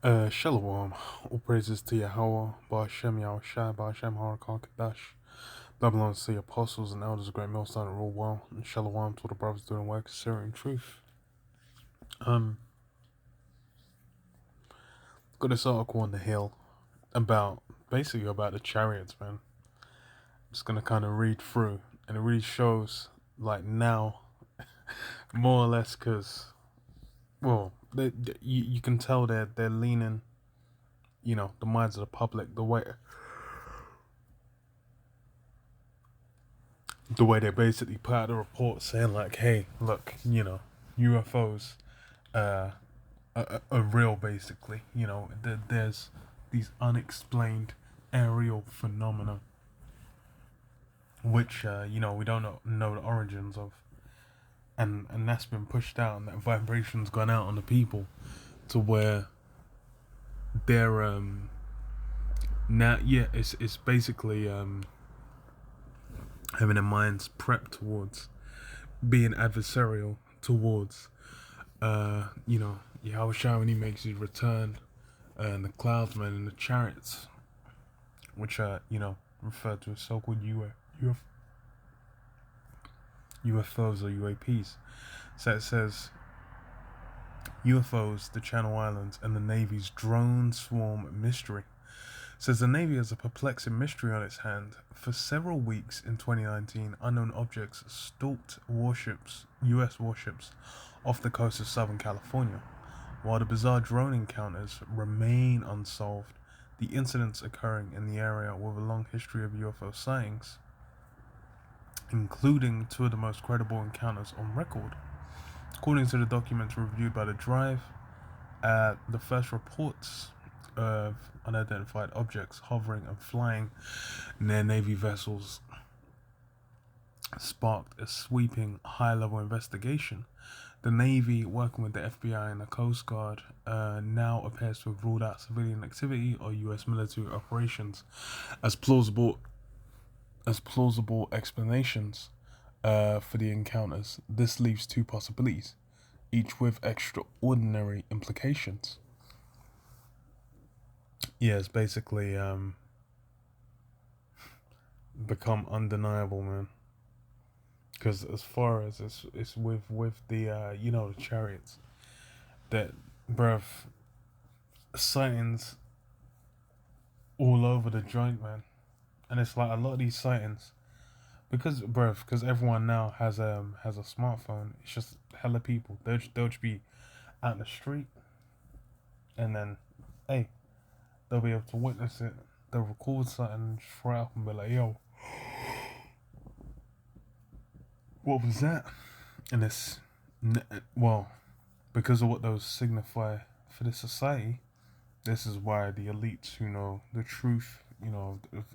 Shalom, all praises to Yahweh, Ba'ashem Yahushai, Ba'ashem Harakal Kadash. Babylon's the apostles and elders of Great Millstone that rule well, and Shalom to all the brothers doing work, considering truth. Um, got this article on the Hill basically about the Chariots, man. I'm just gonna kind of read through, and it really shows, like now, more or less, because, well, you can tell they're leaning, the minds of the public, the way they basically put out the report saying like, hey, look, UFOs are real, basically. There's these unexplained aerial phenomena which we don't know the origins of, and that's been pushed out, and that vibration's gone out on the people to where they're now, yeah, it's basically having their minds prepped towards being adversarial towards Yahushua when he makes his return, and the cloudsmen and the chariots, which are, referred to as so-called UFOs or UAPs. So it says, UFOs, the Channel Islands, and the Navy's drone swarm mystery. Says the Navy has a perplexing mystery on its hand. For several weeks in 2019, unknown objects stalked US warships, off the coast of Southern California. While the bizarre drone encounters remain unsolved, the incidents occurring in the area with a long history of UFO sightings, including two of the most credible encounters on record. According to the documents reviewed by The Drive, the first reports of unidentified objects hovering and flying near Navy vessels sparked a sweeping high-level investigation. The Navy, working with the FBI and the Coast Guard, now appears to have ruled out civilian activity or US military operations as plausible explanations for the encounters. This leaves two possibilities, each with extraordinary implications. Yeah, it's basically become undeniable, man. Because as far as it's with the the chariots, that, bruv, sightings all over the joint, man. And it's like a lot of these sightings, because everyone now has a smartphone. It's just hella people. They'll just be out in the street, and then, hey, they'll be able to witness it. They'll record something and just throw it up and be like, yo, what was that? And it's, well, because of what those signify for the society, this is why the elites who know the truth,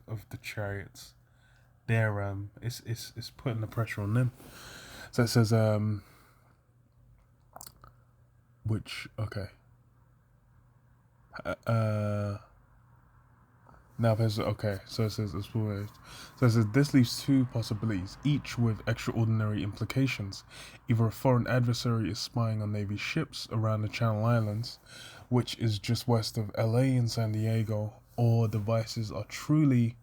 of the chariots, they're it's putting the pressure on them. So it says which, okay, now there's, okay, so it says this leaves two possibilities, each with extraordinary implications. Either a foreign adversary is spying on Navy ships around the Channel Islands, which is just west of LA and San Diego, or devices are truly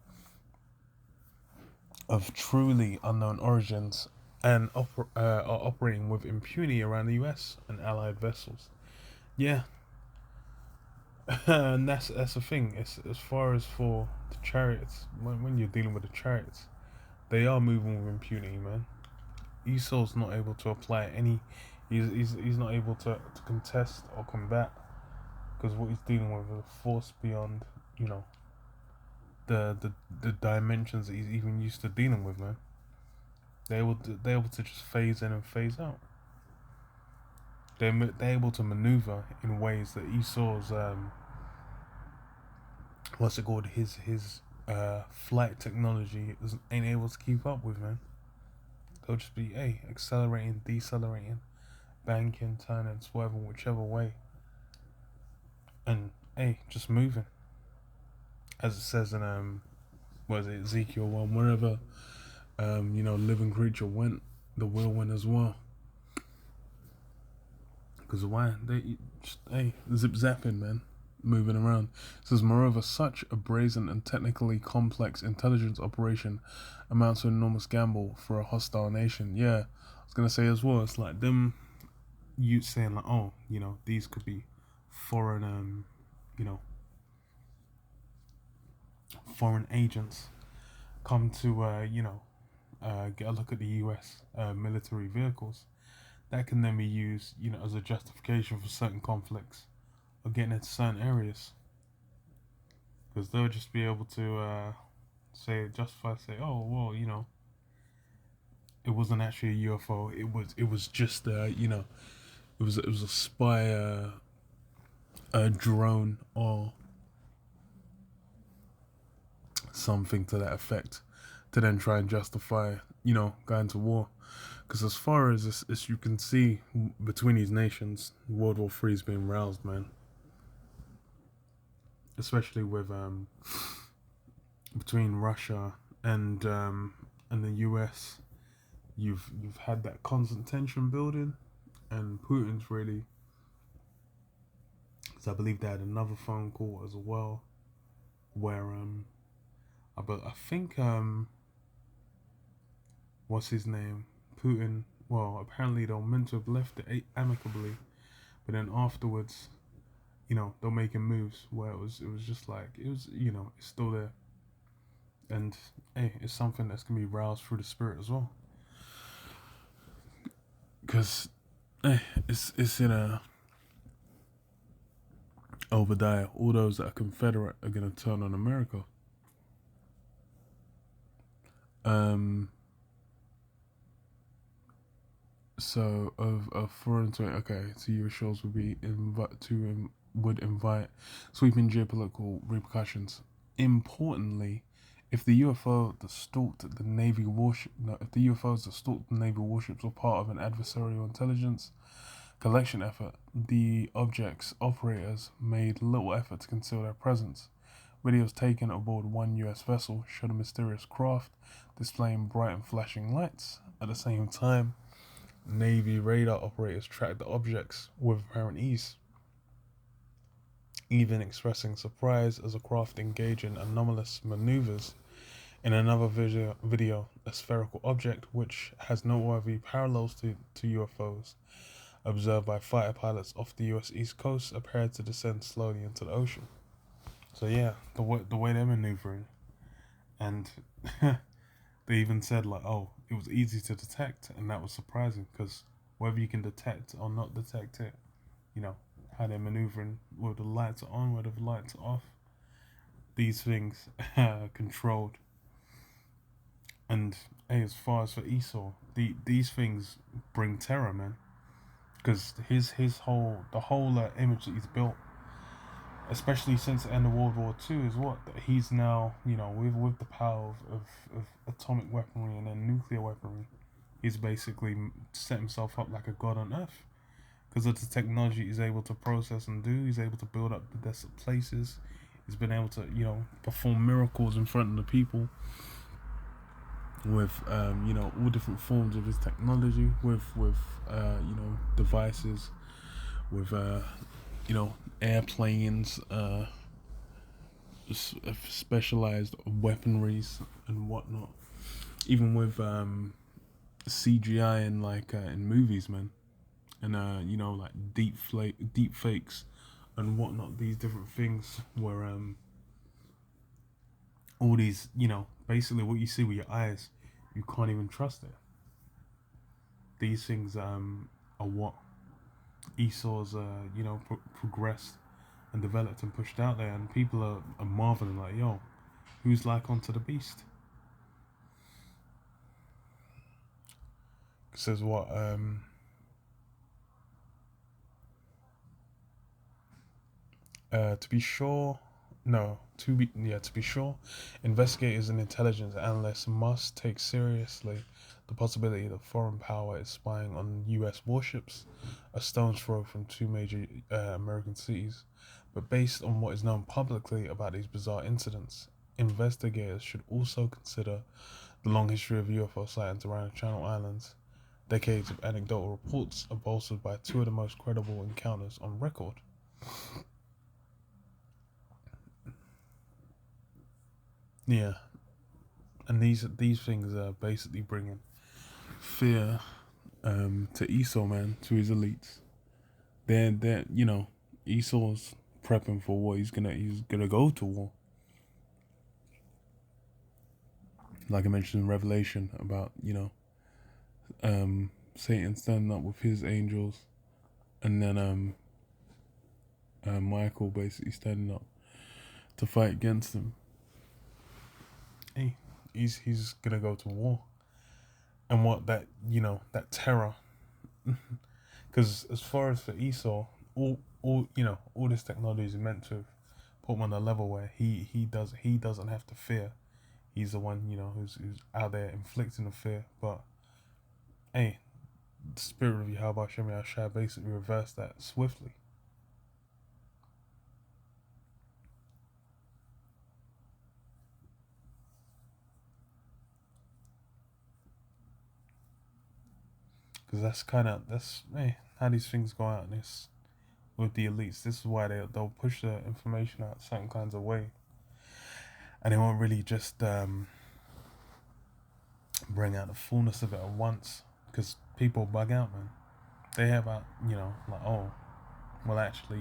unknown origins and are operating with impunity around the US and allied vessels. Yeah. And that's the thing. It's, as far as for the chariots, when you're dealing with the chariots, they are moving with impunity, man. Esau's not able to apply any. He's not able to contest or combat, because what he's dealing with is a force beyond, the dimensions that he's even used to dealing with, man. They're able to just phase in and phase out. They're able to maneuver in ways that Esau's what's it called, his flight technology ain't able to keep up with, man. They'll just be, hey, accelerating, decelerating, banking, turning, swerving, whichever way, and, hey, just moving, as it says in what is it, Ezekiel 1, wherever living creature went, the wheel went as well. Because why? They just, hey, zip zapping, man. moving around. It says, moreover, such a brazen and technically complex intelligence operation amounts to an enormous gamble for a hostile nation. Yeah, I was gonna say as well. It's like them, you saying like, oh, these could be foreign, you know, foreign agents come to, get a look at the U.S. Military vehicles. That can then be used, as a justification for certain conflicts or getting into certain areas, because they'll just be able to say, oh well, it wasn't actually a UFO. It was just it was a spy a drone or something to that effect, to then try and justify going to war. Because as far as you can see, between these nations, World War III is being roused, man. Especially with between Russia and the US, you've had that constant tension building, and Putin's really. Because I believe they had another phone call as well, where I think what's his name, Putin. Well, apparently they were meant to have left it amicably, but then afterwards, they're making moves where it was just like it's still there, and hey, it's something that's gonna be roused through the spirit as well, because it's in a Obadiah. All those that are Confederate are gonna turn on America. So of foreign to US shows would invite sweeping geopolitical repercussions. Importantly, if the UFO that stalked the Navy warship, no, if the UFOs that stalked the Navy warships were part of an adversarial intelligence collection effort, the object's operators made little effort to conceal their presence. Videos taken aboard one US vessel showed a mysterious craft displaying bright and flashing lights. At the same time, Navy radar operators tracked the objects with apparent ease, even expressing surprise as the craft engaged in anomalous maneuvers. In another video, a spherical object, which has noteworthy parallels to UFOs, observed by fighter pilots off the US East Coast, appeared to descend slowly into the ocean. So yeah, the way they're maneuvering, and they even said like, oh, it was easy to detect, and that was surprising, because whether you can detect or not detect it, how they're maneuvering, whether the lights are on, whether the lights are off, these things are controlled. And hey, as far as for Esau, these things bring terror, man, because the whole image that he's built, especially since the end of World War II, is what that he's now, with the power of atomic weaponry and then nuclear weaponry, he's basically set himself up like a god on earth, because of the technology he's able to process and do. He's able to build up the desolate places. He's been able to perform miracles in front of the people with all different forms of his technology, with devices, with airplanes, specialized weaponries and whatnot, even with CGI and in movies, man, and like deep fakes and whatnot. These different things where all these basically what you see with your eyes, you can't even trust it. These things are what Esau's progressed and developed and pushed out there, and people are marveling like, yo, who's like onto the beast? It says what to be sure to be sure, investigators and intelligence analysts must take seriously the possibility that foreign power is spying on US warships a stone's throw from two major American cities. But based on what is known publicly about these bizarre incidents, investigators should also consider the long history of UFO sightings around the Channel Islands. Decades of anecdotal reports are bolstered by two of the most credible encounters on record. Yeah, and these things are basically bringing fear to Esau, man, to his elites. They're Esau's prepping for war. He's gonna go to war. Like I mentioned in Revelation about Satan standing up with his angels, and then Michael basically standing up to fight against them. Hey, he's gonna go to war, and what that that terror, because as far as for Esau, all this technology is meant to put him on a level where he doesn't have to fear. He's the one who's out there inflicting the fear. But hey, the spirit of Yahweh Shem Yahshua basically reversed that swiftly. Because that's how these things go out. And this with the elites. This is why they'll push the information out certain kinds of way, and they won't really just bring out the fullness of it at once. Because people bug out, man. They have out like, oh, well, actually,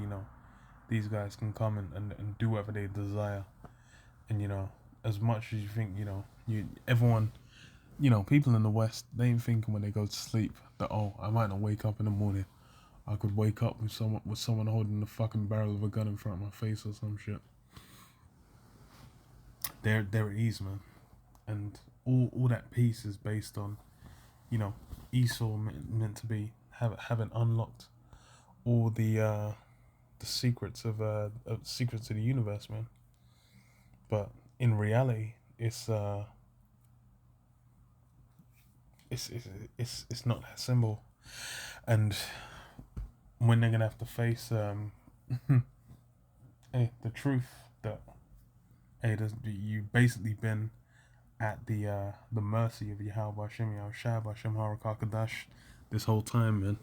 these guys can come and do whatever they desire, and as much as you think you everyone people in the West, they ain't thinking when they go to sleep that, oh, I might not wake up in the morning. I could wake up with someone holding the fucking barrel of a gun in front of my face or some shit. They're at ease, man, and all that peace is based on Esau meant to be having unlocked all the secrets of secrets of the universe, man. But in reality, it's not that simple, and when they're gonna have to face hey, the truth that hey, you've basically been at the mercy of Yahweh Hashem Yahushua Hashem Harakakadash this whole time, man.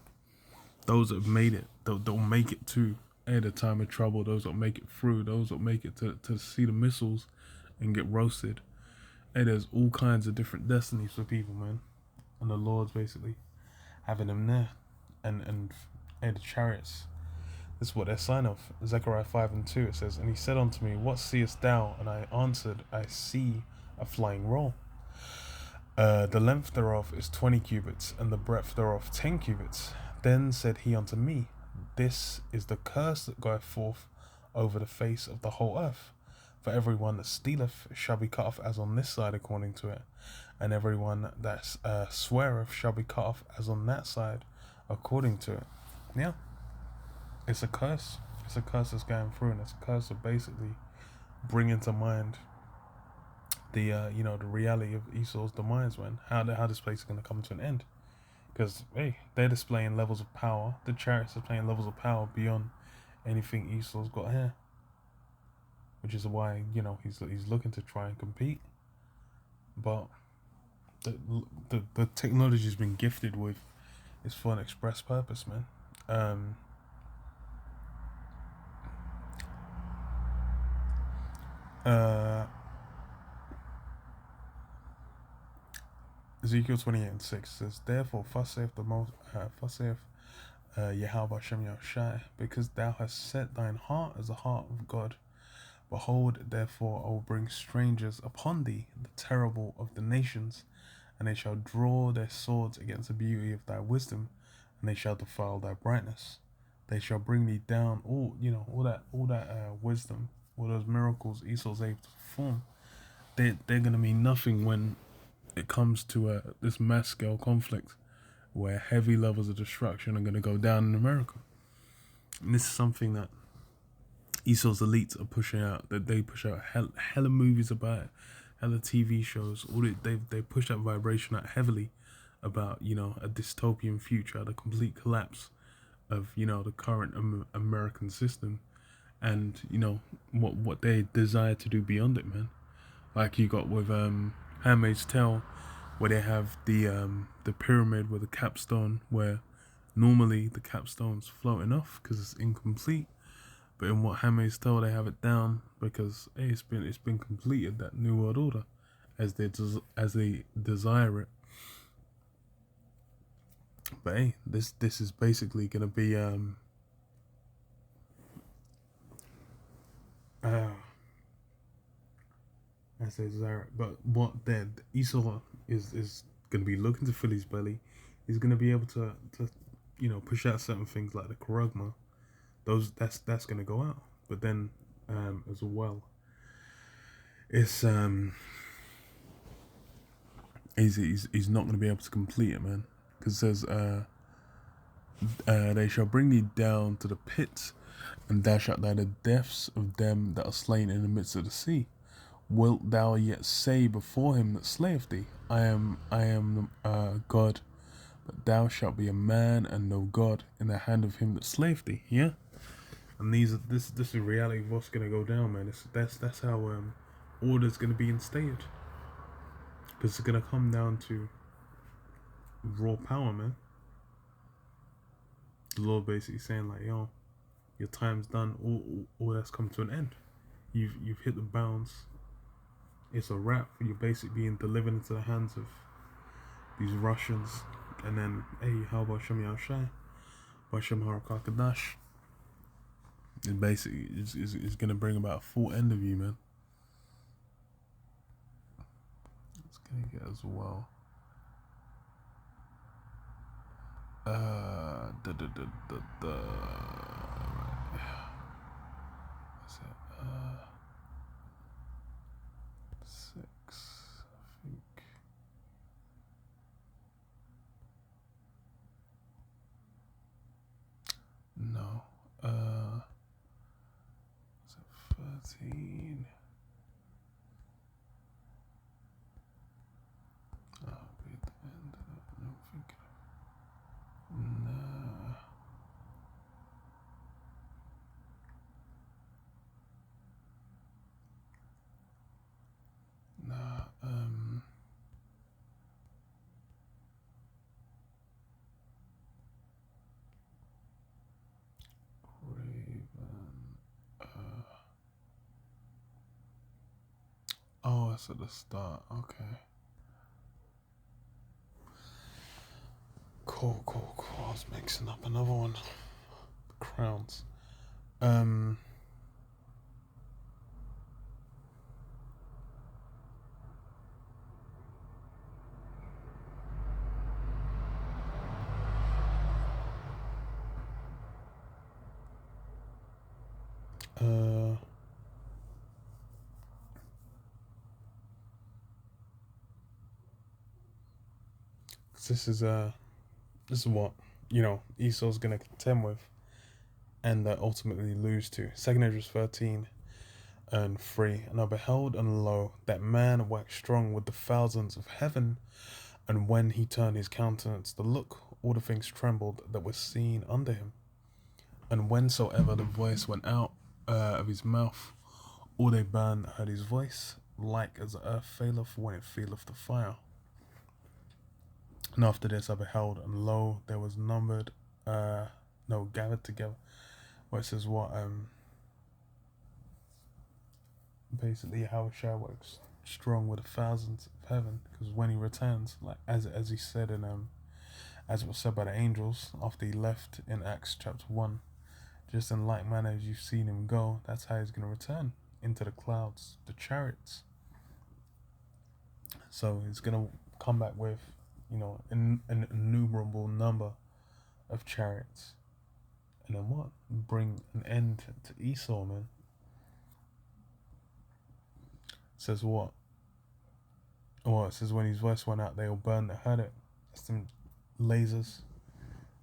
Those that have made it, they'll make it to at a time of trouble. Those that make it through, those that make it to see the missiles and get roasted. Hey, there's all kinds of different destinies for people, man. And the Lord's basically having them there. And hey, the chariots, this is what their sign of. Zechariah 5:2, it says, and he said unto me, what seest thou? And I answered, I see a flying roll. The length thereof is 20 cubits, and the breadth thereof 10 cubits. Then said he unto me, this is the curse that goeth forth over the face of the whole earth. For everyone that stealeth shall be cut off as on this side according to it, and everyone that sweareth shall be cut off as on that side according to it. Yeah, it's a curse. It's a curse that's going through, and it's a curse of basically bringing to mind the the reality of Esau's demise, man. How this place is going to come to an end. Because hey, they're displaying levels of power. The chariots are displaying levels of power beyond anything Esau's got here, which is why he's looking to try and compete. But the technology's been gifted with is for an express purpose, man. Ezekiel 28:6 says, therefore, thus saith Yahweh Hashem Yahushai, because thou hast set thine heart as the heart of God. Behold, therefore, I will bring strangers upon thee, the terrible of the nations, and they shall draw their swords against the beauty of thy wisdom, and they shall defile thy brightness. They shall bring thee down all that wisdom, all those miracles Esau's able to perform. They're gonna mean nothing when it comes to this mass scale conflict where heavy levels of destruction are going to go down in America. And this is something that Esau's elites are pushing out, that they push out hella movies about it, hella TV shows. They push that vibration out heavily about a dystopian future, the complete collapse of the current American system, and what they desire to do beyond it, man. Like you got with Handmaid's Tale, where they have the pyramid with a capstone, where normally the capstone's floating off because it's incomplete, But in what Handmaid's Tale, they have it down because hey, it's been completed, that new world order, as they desire it. But hey, this is basically gonna be uh as they desire it. But what then Esau is gonna be looking to fill his belly. He's gonna be able to push out certain things like the charagma. That's gonna go out. But then as well, it's he's not gonna be able to complete it, man, because it says they shall bring thee down to the pit, and thou shalt die the deaths of them that are slain in the midst of the sea. Wilt thou yet say before him that slayeth thee, I am God, but thou shalt be a man and no God in the hand of him that slayeth thee. Yeah, and this is reality of what's gonna go down, man. That's how order's gonna be instated, because it's gonna come down to raw power, man. The Lord basically saying like, yo, your time's done. All that's come to an end. You've hit the bounds. It's a wrap. You're basically being delivered into the hands of these Russians. And then, hey, how about Shem Yahshai? Bashem Harakakadash. It basically is going to bring about a full end of you, man. It's going to get as well. What's that? 6, I think. No. Is it 13? Oh, be at the end of it. No, I'm thinking. Nah. Oh, it's at the start. Okay. Cool. I was mixing up another one. Crowns. This is what Esau's gonna contend with, and ultimately lose to. 2nd Esdras 13 and 3. And I beheld, and lo, that man waxed strong with the thousands of heaven, and when he turned his countenance to look, all the things trembled that were seen under him. And whensoever the voice went out of his mouth, all they burned heard his voice, like as the earth faileth when it feeleth the fire. And after this I beheld, and lo, there was gathered together. Where it says what? Basically, how Shah works strong with the thousands of heaven, because when he returns, like as he said in as it was said by the angels after he left in Acts chapter 1, just in like manner as you've seen him go, that's how he's gonna return into the clouds, the chariots. So he's gonna come back with an innumerable number of chariots, and then what? Bring an end to Esau, man. It says what? Well, it says when his voice went out, they all burned that heard it. That's some lasers,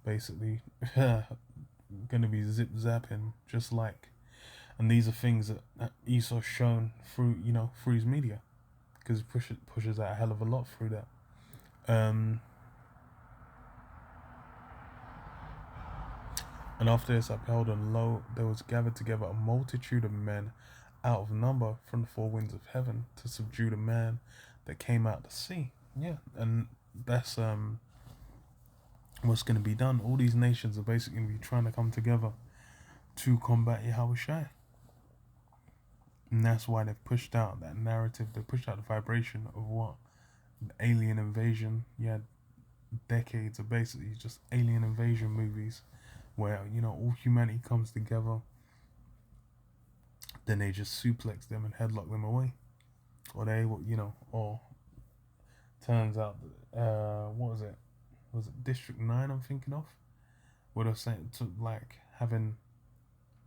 basically, gonna be zip zapping, just like. And these are things that Esau's shown through his media, because it pushes out a hell of a lot through that. And after this I beheld, and lo, there was gathered together a multitude of men out of number from the four winds of heaven to subdue the man that came out to sea. Yeah, and that's what's going to be done. All these nations are basically going to be trying to come together to combat Yahushua. And that's why they've pushed out that narrative. They pushed out the vibration of what? The alien invasion. You had decades of basically just alien invasion movies where, all humanity comes together. Then they just suplex them and headlock them away. Or they, or turns out, what was it? Was it District 9 I'm thinking of? What I was saying, to like having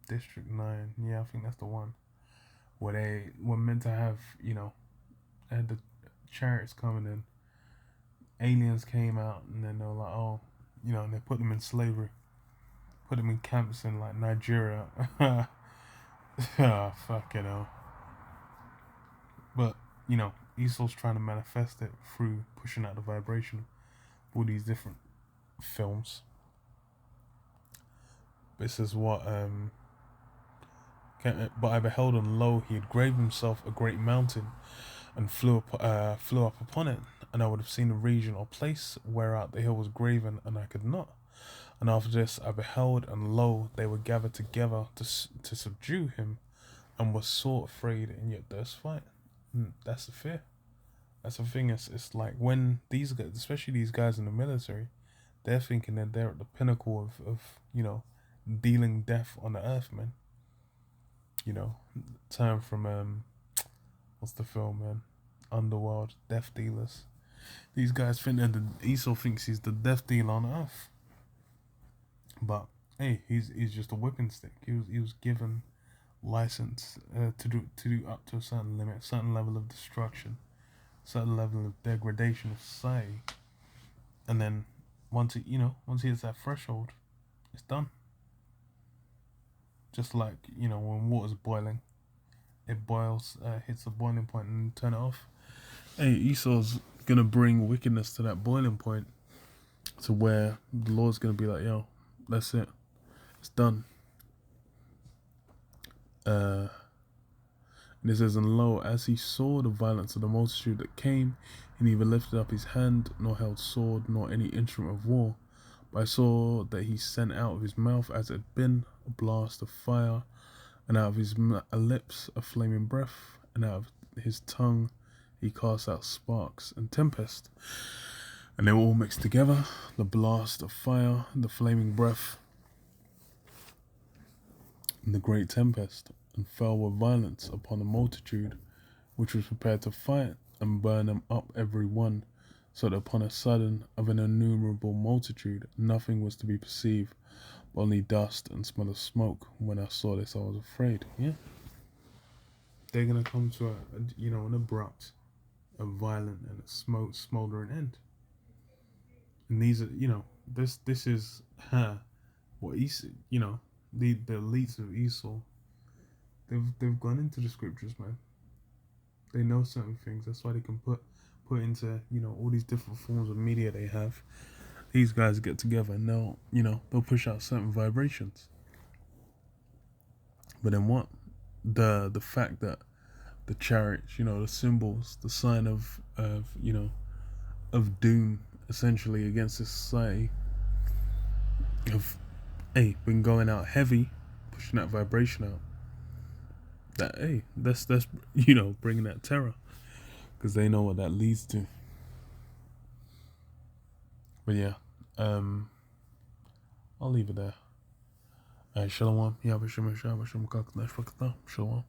District 9, yeah, I think that's the one. Where they were meant to have, they had the chariots coming in. Aliens came out and then they were like, oh, and they put them in slavery. Put them in camps in like Nigeria. Ah, fucking hell. But, Esau's trying to manifest it through pushing out the vibration of all these different films. This is what, but I beheld, and lo, he had graved himself a great mountain, and flew up upon it, and I would have seen the region or place whereat the hill was graven, and I could not. And after this I beheld, and lo, they were gathered together to subdue him, and was sore afraid, and yet durst fight. That's the fear. That's the thing. It's like when these guys, especially these guys in the military, they're thinking that they're at the pinnacle of dealing death on the earth, man. Term from what's the film, man? Underworld, Death Dealers. These guys think that Esau thinks he's the death dealer on earth, but hey, he's just a whipping stick. He was given license to do up to a certain limit, certain level of destruction, certain level of degradation of society, and then once he hits that threshold, it's done. Just like when water's boiling, it boils, hits the boiling point and turn it off. Hey, Esau's gonna bring wickedness to that boiling point, to where the Lord's gonna be like, yo, that's it, it's done. And it says, and lo, as he saw the violence of the multitude that came, he neither lifted up his hand, nor held sword, nor any instrument of war. But I saw that he sent out of his mouth, as it had been, a blast of fire, and out of his lips a flaming breath, and out of his tongue he cast out sparks and tempest. And they were all mixed together, the blast of fire, the flaming breath, and the great tempest, and fell with violence upon the multitude, which was prepared to fight, and burn them up every one, so that upon a sudden of an innumerable multitude nothing was to be perceived, but only dust and smell of smoke. When I saw this, I was afraid. Yeah, they're gonna come to an abrupt, a violent, and a smoldering end. And these are, this is what Esau, the elites of Esau. They've gone into the scriptures, man. They know certain things. That's why they can put into all these different forms of media they have. These guys get together and they'll push out certain vibrations. But then what? The fact that the chariots, the symbols, the sign of doom, essentially, against this society, have been going out heavy, pushing that vibration out. That that's bringing that terror, because they know what that leads to. But yeah, I'll leave it there. Shalom. Shalom.